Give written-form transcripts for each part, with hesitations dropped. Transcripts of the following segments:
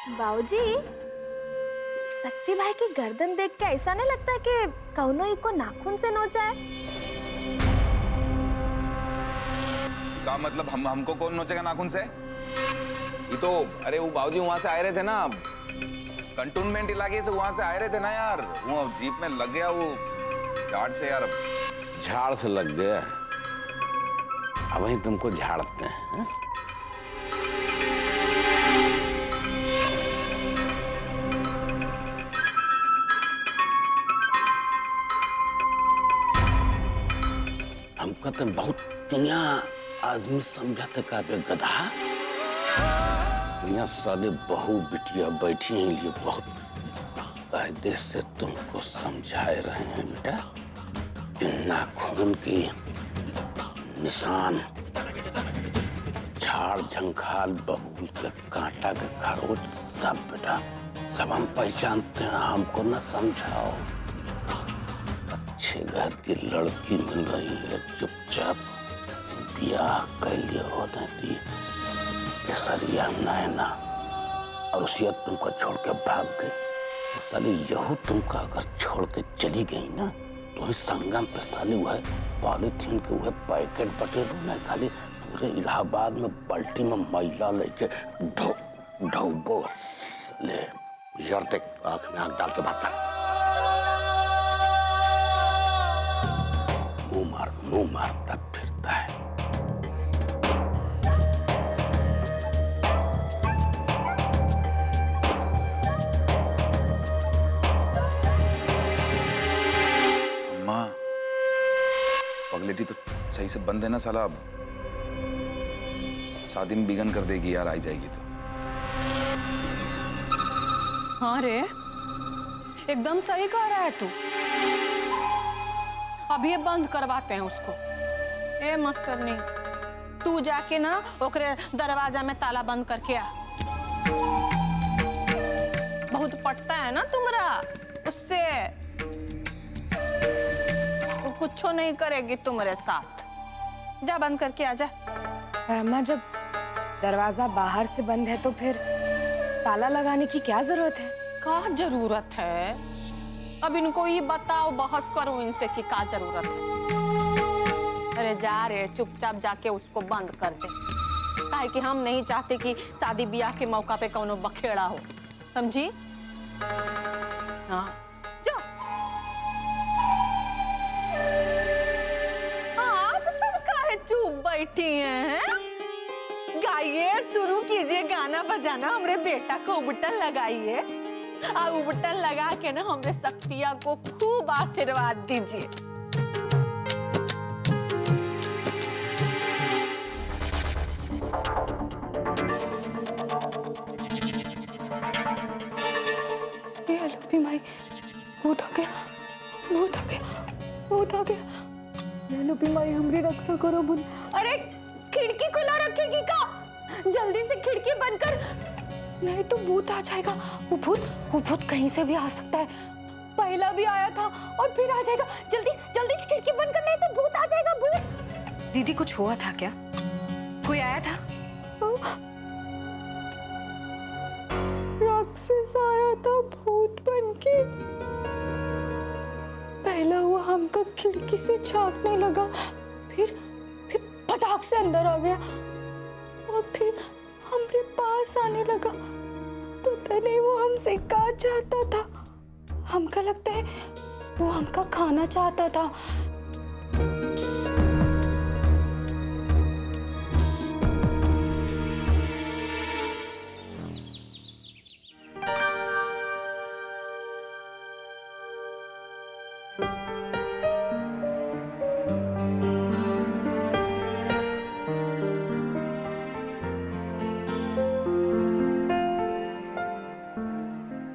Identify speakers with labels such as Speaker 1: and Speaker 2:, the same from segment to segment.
Speaker 1: बाबूजी, शक्ति भाई की गर्दन देख के ऐसा नहीं लगता कि कौनो ही को नाखून से नोचा है?
Speaker 2: का मतलब हमको कौन नोचेगा नाखून से? ये तो अरे वो बाबूजी वहां से आए रहे थे ना, कंटोनमेंट इलाके से वहां से आए रहे थे ना यार, वो जीप में लग गया वो झाड़ से यार।
Speaker 3: झाड़ से लग गया, अब वहीं तुमको झाड़ते हैं। हमका तो बहुत तिया आदमी समझा था का बे गधा। यहाँ साले बहू बिटिया बैठी हैं लिए बहुत कायदे से तुमको समझाए रहे हैं बेटा कि नाखून की निशान, झाड़ झंखाल, बबूल के कांटा के खरोच सब बेटा सब हम पहचानते हैं, हमको न समझाओ। अच्छे घर की लड़की मिल रही है, चुपचाप ब्याह कर लिया होने दी केसरिया नैना, और उसी वक्त तुमको छोड़ के भाग गई। तो साली यहू तुमको अगर छोड़ के चली गई ना तो ही संगम पे साली हुआ है पॉलीथीन के हुए पैकेट बटे ना साली पूरे इलाहाबाद में बाल्टी में मैला लेके ढोबो साले। यार देख आँख में आँख डाल के बात कर, मुंह मारता फिरता है।
Speaker 2: अम्मा, पगलेटी तो सही से बंद है ना साला, शादी में बिगन कर देगी यार, आई जाएगी तो।
Speaker 4: हाँ रे, एकदम सही कह रहा है तू। अभी ये बंद करवाते हैं उसको। ए मास्टरनी, तू जाके ना ओकरे दरवाजा में ताला बंद करके आ। बहुत पटता है ना तुम्हारा उससे, वो कुछ नहीं करेगी तुम्हारे साथ। जा बंद करके आ जा।
Speaker 5: पर अम्मा, जब दरवाजा बाहर से बंद है तो फिर ताला लगाने की क्या जरूरत है?
Speaker 4: क्या जरूरत है? अब इनको ये बताओ, बहस करो इनसे कि क्या जरूरत है। अरे जा रे, चुपचाप जाके उसको बंद कर दे, काहे कि हम नहीं चाहते कि शादी ब्याह के मौका पे कौनो बखेड़ा हो, समझी? हाँ जाओ। आप सब काहे चुप बैठी हैं? गाइए, शुरू कीजिए गाना बजाना, हमरे बेटा को उबटन लगाइए, और उबटन लगा के ना हमरे शक्तिया को खूब आशीर्वाद दीजिए।
Speaker 5: ये लूपी माई, भूत आ गया, भूत आ गया, भूत आ गया। ये लूपी माई, हमरी रक्षा करो बुन। अरे खिड़की खुला रखेगी का? जल्दी से खिड़की बंद कर, नहीं तो भूत आ जाएगा। वो भूत कहीं से भी आ सकता है, पहला भी आया था और फिर आ जाएगा। जल्दी जल्दी से खिड़की बंद कर, नहीं तो भूत आ जाएगा। भूत।
Speaker 6: दीदी, कुछ हुआ था क्या? कोई आया था?
Speaker 5: राक्षस आया था भूत बन के। पहला वो हमका खिड़की से झांकने लगा, फिर फटाक से अंदर आ गया और फिर हमरे पास आने लगा। पता नहीं वो हमसे क्या चाहता था। हमका लगता है वो हमका खाना चाहता था।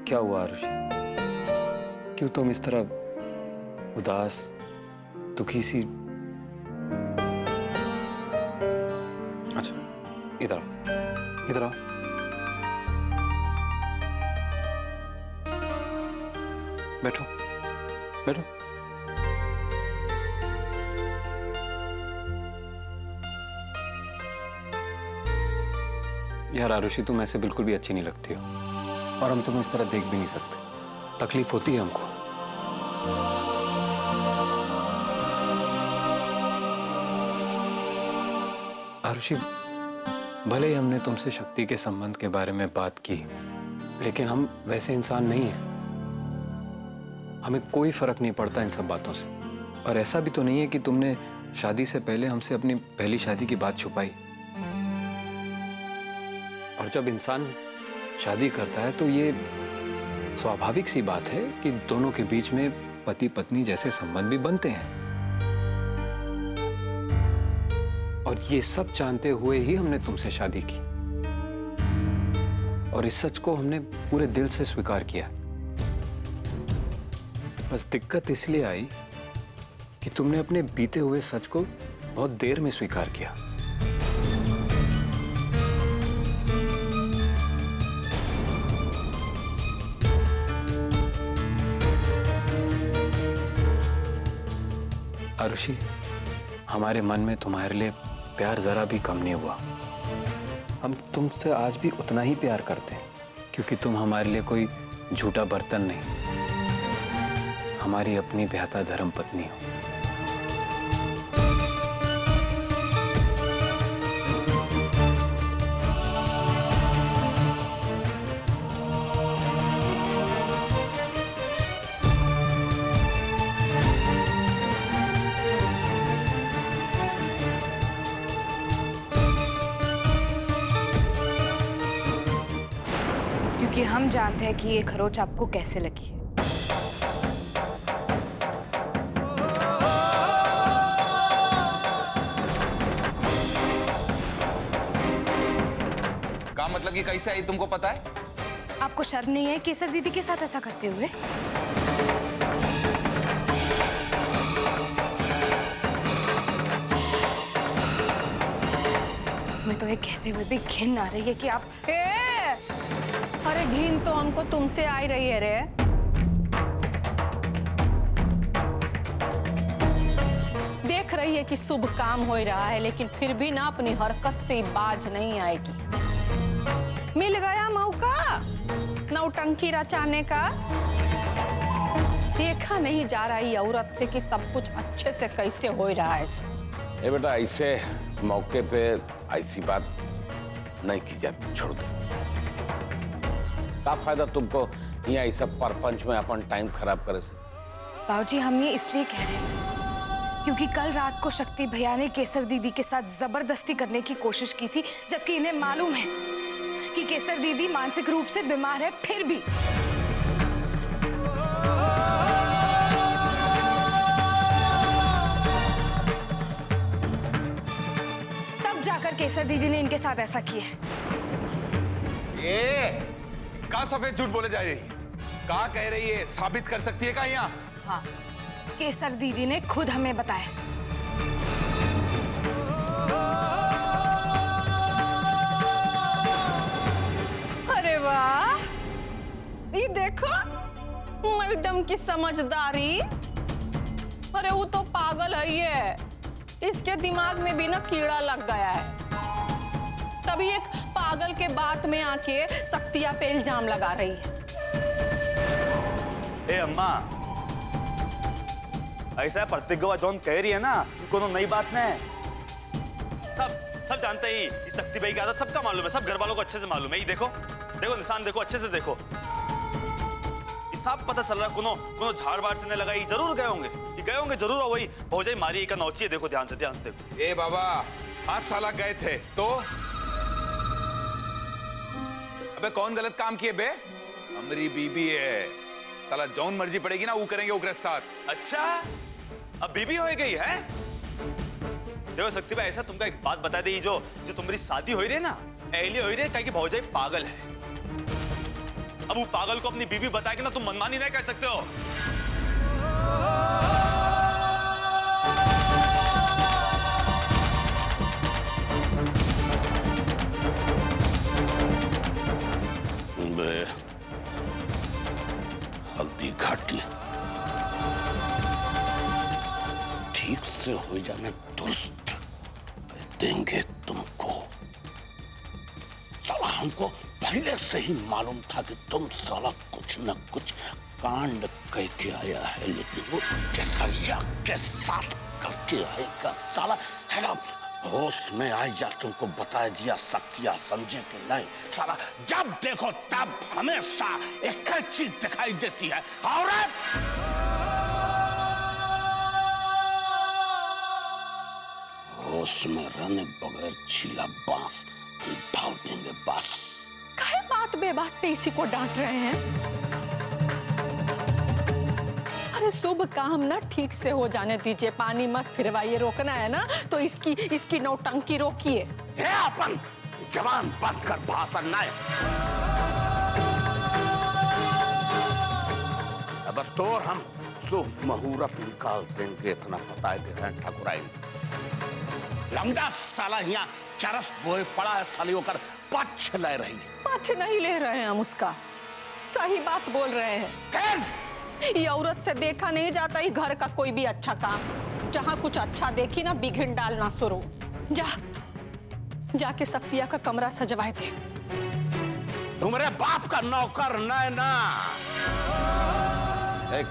Speaker 7: क्या हुआ आरुषि? क्यों तुम इस तरह उदास, दुखी सी? अच्छा, इधर आओ, इधर आओ। बैठो, बैठो। यार आरुषि, तुम ऐसे बिल्कुल भी अच्छी नहीं लगती हो। और हम तुम्हें इस तरह देख भी नहीं सकते। तकलीफ होती है हमको। आरुषि, भले ही हमने तुमसे शक्ति के संबंध के बारे में बात की, लेकिन हम वैसे इंसान नहीं हैं। हमें कोई फर्क नहीं पड़ता इन सब बातों से। और ऐसा भी तो नहीं है कि तुमने शादी से पहले हमसे अपनी पहली शादी की बात छुपाई। और जब इंसान शादी करता है तो ये स्वाभाविक सी बात है कि दोनों के बीच में पति पत्नी जैसे संबंध भी बनते हैं। और ये सब जानते हुए ही हमने तुमसे शादी की, और इस सच को हमने पूरे दिल से स्वीकार किया। बस दिक्कत इसलिए आई कि तुमने अपने बीते हुए सच को बहुत देर में स्वीकार किया। आरुषि, हमारे मन में तुम्हारे लिए प्यार जरा भी कम नहीं हुआ। हम तुमसे आज भी उतना ही प्यार करते हैं, क्योंकि तुम हमारे लिए कोई झूठा बर्तन नहीं, हमारी अपनी ब्याहता धर्म पत्नी हो।
Speaker 6: क्योंकि हम जानते हैं कि ये खरोच आपको कैसे लगी है।
Speaker 2: का मतलब कि कैसे आई तुमको पता है?
Speaker 6: आपको शर्म नहीं है केसर दीदी के साथ ऐसा करते हुए? मैं तो ये कहते हुए भी घिन आ रही है कि आप
Speaker 4: अरे घिन तो हमको तुमसे आ ही रही है रे। देख रही है कि शुभ काम हो रहा है, लेकिन फिर भी ना अपनी हरकत से बाज नहीं आएगी। मिल गया मौका नौटंकी रचाने का। देखा नहीं जा रहा है औरत से कि सब कुछ अच्छे से कैसे हो रहा है।
Speaker 3: ए बेटा, ऐसे मौके पे ऐसी बात नहीं की जाती, छोड़ दो। क्या फायदा तुमको यहाँ इस सब परपंच में अपन टाइम खराब करे से?
Speaker 6: बाबूजी, हम ये इसलिए कह रहे हैं क्योंकि कल रात को शक्ति भैया ने केसर दीदी के साथ जबरदस्ती करने की कोशिश की थी, जबकि इन्हें मालूम है कि केसर दीदी मानसिक रूप से बीमार है। फिर भी तब जाकर केसर दीदी ने इनके साथ ऐसा किया है।
Speaker 2: ये का सफेद झूठ बोले जा रही? का कह रही है? साबित कर सकती है का यहाँ?
Speaker 6: हाँ, केसर दीदी ने खुद हमें बताया।
Speaker 4: अरे वाह, ये देखो मैडम की समझदारी। अरे वो तो पागल है ये, इसके दिमाग में भी ना कीड़ा लग गया है। तभी एक पागल के बात में आके शक्तिया पे इल्जाम लगा रही है।
Speaker 8: ए अम्मा, ऐसा है प्रतिज्ञा जॉन कह रही है ना, कोनो नई बात नहीं। सब जानते ही शक्ति भाई की आदत सबका मालूम है, सब घर वालों को अच्छे से मालूम है। ये देखो निशान देखो, अच्छे से देखो, ये सब पता चल रहा है। कोनो झाड़ बाड़ से नहीं लगाई, जरूर गए होंगे जरूर। और वही भौजाई मारी का नौची है, देखो ध्यान से देखो।
Speaker 2: ए बाबा, आज साला गए थे तो अबे कौन गलत काम किए बे? हमारी बीबी है, साला जौन मर्जी पड़ेगी ना वो करेंगे ओकरे साथ।
Speaker 8: अच्छा, अब बीबी हो गई है? देखो शक्ति भाई, ऐसा तुमको एक बात बता दी, जो तुम्हारी शादी हो रही है ना, एलिए हो रही है, कि भौजाई पागल है। अब वो पागल को अपनी बीबी बताएगी ना, तुम मनमानी नहीं कर सकते हो।
Speaker 3: हल्दी घाटी ठीक से हो जाने दुरुस्त देंगे तुमको। साला हमको पहले से ही मालूम था कि तुम साला कुछ न कुछ कांड कह के आया है, लेकिन वो केसरिया के साथ करके आएगा साला। साला होश में आई या तुमको बता दिया शक्तियां समझे कि नहीं? साला जब देखो तब हमेशा एक ही चीज दिखाई देती है, औरत। होश में रहने बगैर छीला बांस डाल देंगे बस।
Speaker 4: काहे बात बेबात पे इसी को डांट रहे हैं? अरे शुभ काम ना ठीक से हो जाने दीजिए, पानी मत फिरवाइए। रोकना है ना तो इसकी नौटंकी रोकिए।
Speaker 3: अपन जवान बंद कर भाषण ना। अब तो हम शुभ मुहूर्त निकाल देंगे, इतना बता दे रहे हैं ठाकुराई। लमदा साला यहाँ चरस बोए पड़ा है, सालियों कर पक्ष ले रही है।
Speaker 4: पक्ष नहीं ले रहे हैं हम उसका, सही बात बोल रहे हैं। ये औरत से देखा नहीं जाता ही घर का कोई भी अच्छा काम। जहाँ कुछ अच्छा देखी ना बिघिन डालना शुरू। जाके शक्तिया का कमरा सजवाए थे।
Speaker 3: तुम्हारे बाप का नौकर ना।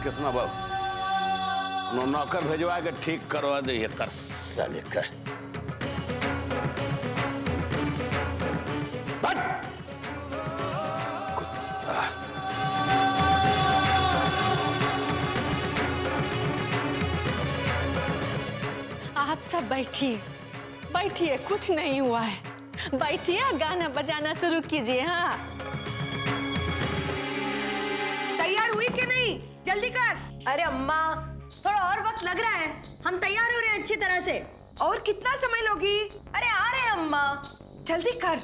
Speaker 3: किस्मा बाबू नौकर भेजवा के ठीक करवा दे ये कर साले का।
Speaker 4: आप सब बैठिए, बैठिए, कुछ नहीं हुआ है। बैठिए, गाना बजाना शुरू कीजिए। हाँ,
Speaker 5: तैयार हुई कि नहीं? जल्दी कर।
Speaker 9: अरे अम्मा, थोड़ा और वक्त लग रहा है, हम तैयार हो रहे हैं अच्छी तरह से।
Speaker 5: और कितना समय लोगी?
Speaker 9: अरे आ रहे हैं अम्मा।
Speaker 5: जल्दी कर।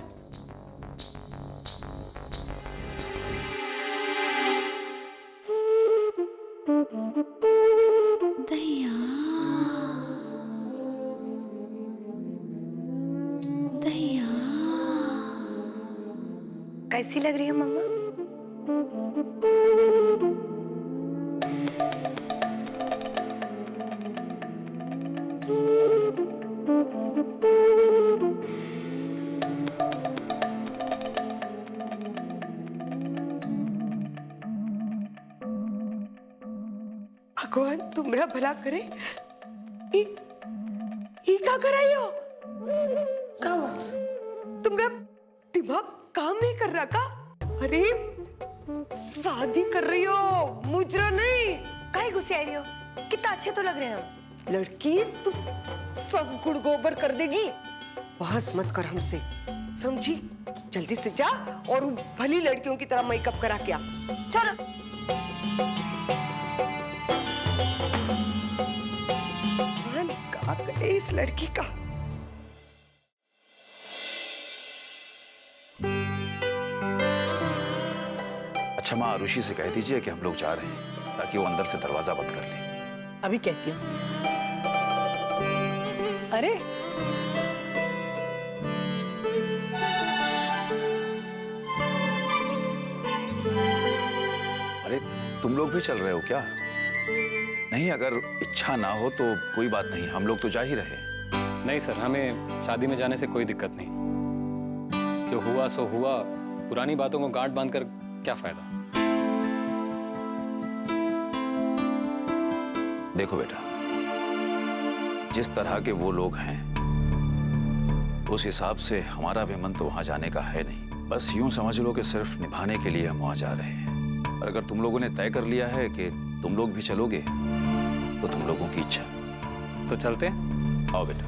Speaker 1: दैया दैया,
Speaker 9: कैसी लग रही है मम्मा?
Speaker 5: भगवान तुम्हारा भला करे। ही क्या कर रही हो? तुम्हारा दिमाग काम नहीं कर रहा का? अरे शादी कर रही हो, मुजरा नहीं।
Speaker 9: काहे गुस्से आ रही हो? कितना अच्छे तो लग रहे हैं हम।
Speaker 5: लड़की तुम सब गुड़ गोबर कर देगी। बहस मत कर हमसे, समझी? जल्दी से जा और भली लड़कियों की तरह मेकअप करा के आ। चलो। क्या करे इस लड़की का?
Speaker 2: अच्छा माँ, आरुषि से कह दीजिए कि हम लोग जा रहे हैं, ताकि वो अंदर से दरवाजा बंद कर ले।
Speaker 4: अभी कहती हूँ। अरे
Speaker 2: अरे तुम लोग भी चल रहे हो क्या? नहीं, अगर इच्छा ना हो तो कोई बात नहीं, हम लोग तो जा ही रहे।
Speaker 7: नहीं सर, हमें शादी में जाने से कोई दिक्कत नहीं। जो हुआ सो हुआ, पुरानी बातों को गांठ बांधकर क्या फायदा।
Speaker 2: देखो बेटा, जिस तरह के वो लोग हैं उस हिसाब से हमारा भी मन तो वहां जाने का है नहीं। बस यूं समझ लो कि सिर्फ निभाने के लिए हम वहां जा रहे हैं। और अगर तुम लोगों ने तय कर लिया है कि तुम लोग भी चलोगे तो तुम लोगों की इच्छा।
Speaker 7: तो चलते हैं।
Speaker 2: आओ बेटा।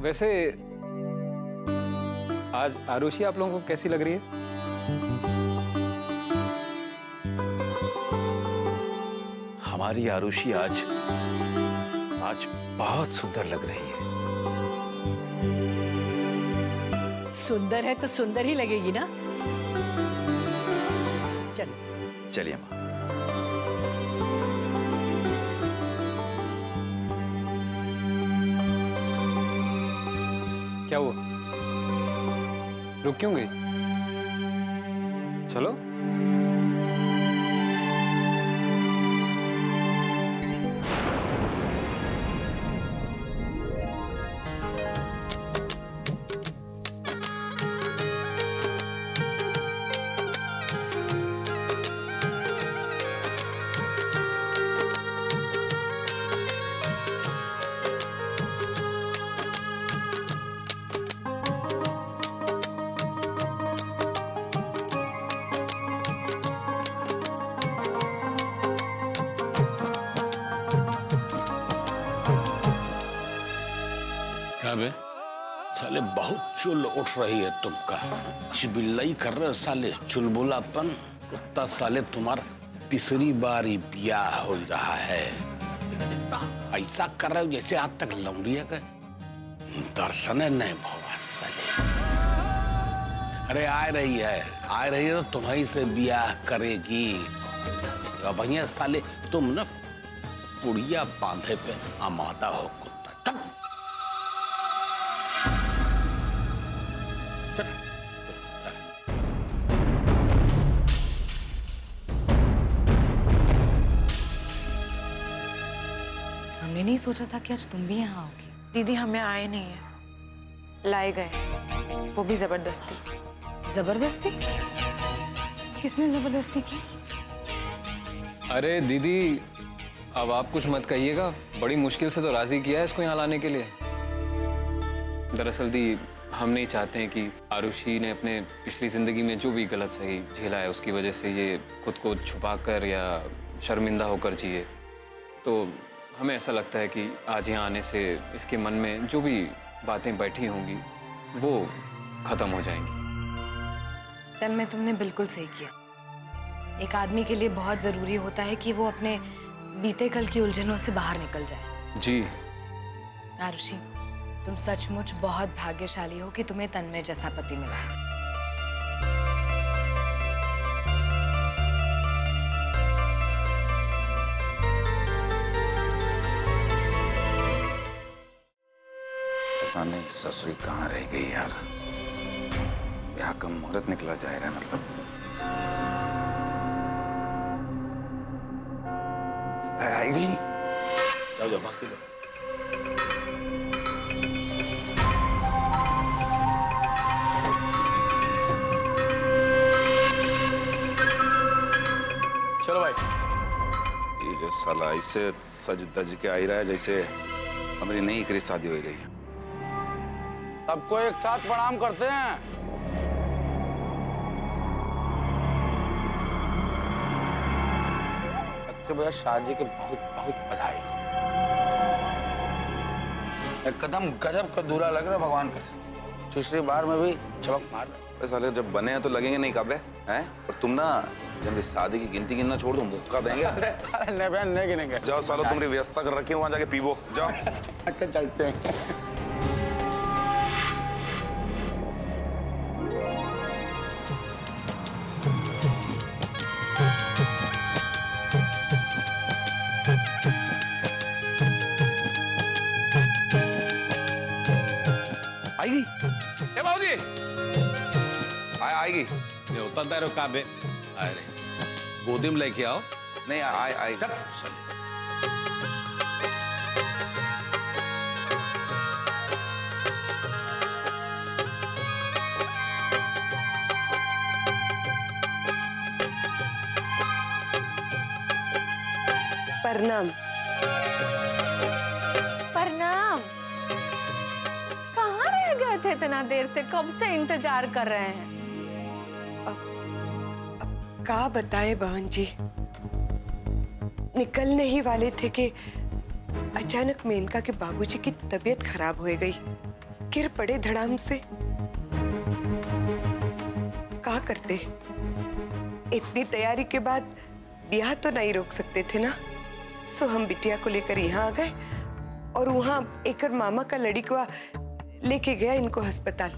Speaker 7: वैसे आज आरुषि आप लोगों को कैसी लग रही है?
Speaker 2: हमारी आरुषि आज बहुत सुंदर लग रही है।
Speaker 9: सुंदर है तो सुंदर ही लगेगी ना। चलो
Speaker 2: चलिए माँ।
Speaker 7: क्या हुआ? रुक क्यों गई? चलो।
Speaker 3: साले बहुत चुल उठ रही है तुमका। चिबिल्लाई कर रहे हो साले, चुलबुलापन। कुत्ता साले तुम्हारा तीसरी बार ही ब्याह हो रहा है। ऐसा कर रहे हो जैसे आज तक लौंडिया का दर्शन नहीं भवा साले। अरे आ रही है तो तुम्हारी से ब्याह करेगी। अब भैया साले तुम ना पुड़िया बांधे पे आमादा हो कुत्ता।
Speaker 6: हमने नहीं सोचा था कि आज तुम भी यहाँ आओगी।
Speaker 5: दीदी हमें आए नहीं है, लाए गए, वो भी जबरदस्ती।
Speaker 6: जबरदस्ती? किसने जबरदस्ती की?
Speaker 7: अरे दीदी, अब आप कुछ मत कहिएगा। बड़ी मुश्किल से तो राजी किया है इसको यहाँ लाने के लिए। दरअसल दी, हम नहीं चाहते हैं कि आरुषि ने अपने पिछली जिंदगी में जो भी गलत सही झेला है उसकी वजह से ये खुद को छुपाकर या शर्मिंदा होकर जिए। तो हमें ऐसा लगता है कि आज यहाँ आने से इसके मन में जो भी बातें बैठी होंगी वो खत्म हो जाएंगी।
Speaker 6: तन में तुमने बिल्कुल सही किया। एक आदमी के लिए बहुत जरूरी होता है कि वो अपने बीते कल की उलझनों से बाहर निकल जाए।
Speaker 7: जी
Speaker 6: आरुषि, तुम सचमुच बहुत भाग्यशाली हो कि तुम्हें तन्मय जैसा पति मिला है।
Speaker 2: पता नहीं ससुरी कहाँ रह गई यार। ब्याह का मुहूर्त निकला जा रहा है मतलब। आएगी।
Speaker 3: जाओ जाओ बाकी लो।
Speaker 2: चलो भाई। ये जो साला ऐसे सज धज के आ ही रहा है जैसे हमारी नई करी शादी हो गई है।
Speaker 3: सबको एक साथ प्रणाम करते हैं। अच्छे भैया, शादी के बहुत बहुत बधाई। एकदम गजब का दूल्हा लग रहा है भगवान कसम। तीसरी बार में भी चमक मार रहा।
Speaker 2: साले जब बने हैं तो लगेंगे नहीं काबे हैं। और तुम ना जब इस शादी की गिनती गिनना छोड़ दो मुक्का देंगे।
Speaker 3: नहीं गिनेंगे।
Speaker 2: जाओ सालो, तुम्हारी व्यवस्था कर रखी है, वहां जाके पीबो जाओ।
Speaker 3: अच्छा चलते हैं।
Speaker 2: आएगी ए बाबूजी, आएगी।
Speaker 3: ये होता दारो काबे। अरे गोदी में लेके आओ।
Speaker 2: नहीं आई
Speaker 3: चल
Speaker 9: प्रणाम।
Speaker 4: प्रणाम। कहाँ रह गए थे इतना देर से? कब से इंतजार कर रहे हैं।
Speaker 9: का बताए बहन जी, निकलने ही वाले थे कि अचानक मेनका के बाबूजी की तबीयत खराब हो गई। गिर पड़े धड़ाम से। का करते? इतनी तैयारी के बाद ब्याह तो नहीं रोक सकते थे ना। सो हम बिटिया को लेकर यहाँ आ गए और वहाँ एकर मामा का लड़का लेके गया इनको अस्पताल।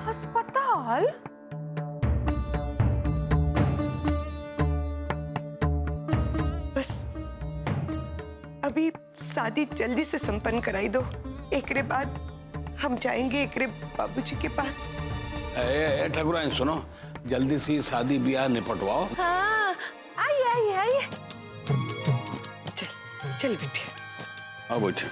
Speaker 4: अस्पताल?
Speaker 9: बस अभी शादी जल्दी से संपन्न कराई दो, एकरे बाद हम जाएंगे एकरे बाबूजी के पास।
Speaker 3: ए ठकुराइन सुनो, जल्दी से शादी ब्याह निपटवाओ।
Speaker 4: हाँ, आइए।
Speaker 9: चल बिटिया।
Speaker 3: आओ बैठे।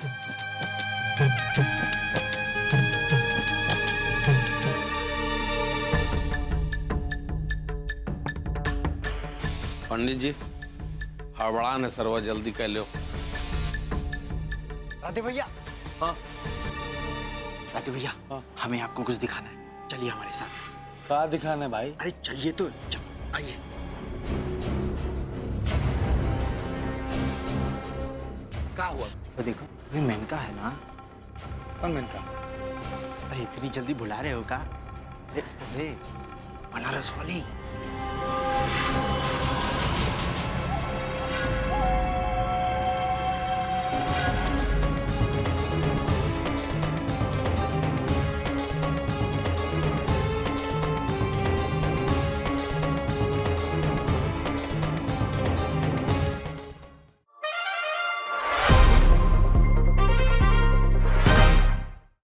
Speaker 3: पंडित जी, हड़बड़ा ने सरवा जल्दी कर लो।
Speaker 10: राधे भैया। हाँ राधे भैया, हमें आपको कुछ दिखाना है, चलिए हमारे साथ।
Speaker 3: क्या दिखाना है भाई?
Speaker 10: अरे चलिए तो, आइए। क्या हुआ? तो देखो, ये मेनका है ना।
Speaker 3: कौन मेनका?
Speaker 10: अरे इतनी जल्दी भुला रहे हो का? अरे बनारस वाली।